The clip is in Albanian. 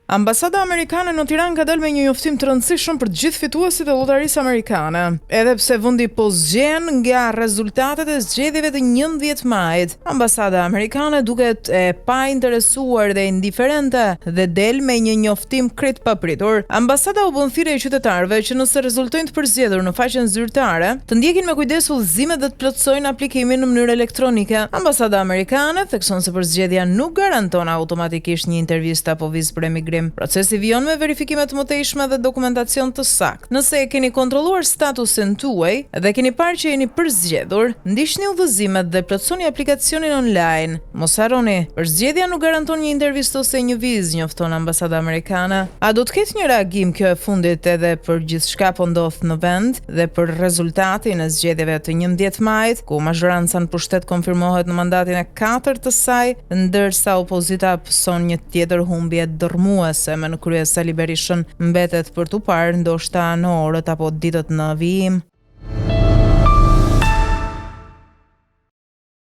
Ambasada amerikane në Tiranë ka dalë me një njoftim të rëndësishëm për të gjithë fituesit e llotarisë amerikane, edhe pse vendi po zgjen nga rezultatet e zgjedhjeve të 11 majit. Ambasada amerikane duket e painteresuar dhe indiferente dhe del me një njoftim krejt papritur. Ambasada u bën thirrje qytetarëve që nëse rezultojnë të përzgjedhur në faqen zyrtare, të ndjekin me kujdes udhëzimet dhe të plotësojnë aplikimin në mënyrë elektronike. Ambasada amerikane thekson se përzgjedhja nuk garanton automatikisht një intervistë apo vizë për emigrim. Procesi vijon me verifikime të mëtejshme dhe dokumentacion të saktë. Nëse e keni kontrolluar statusin tuaj dhe keni parë që jeni përzgjedhur, ndiqni udhëzimet dhe plotësoni aplikacionin online. Mos harroni, përzgjedhja nuk garanton një intervistë ose një vizë, njofton ambasada amerikane. A do të ketë një reagim kjo e fundit edhe për gjithçka po ndodh në vend dhe për rezultatin e zgjedhjeve të 11 majit, ku mazhoranca në pushtet konfirmohet në mandatin e 4 të saj, ndërsa opozita pëson një tjetër humbje dërmuese me në krye Sali Berishën mbetet për t'u parë ndoshta në orët apo ditët në vijim.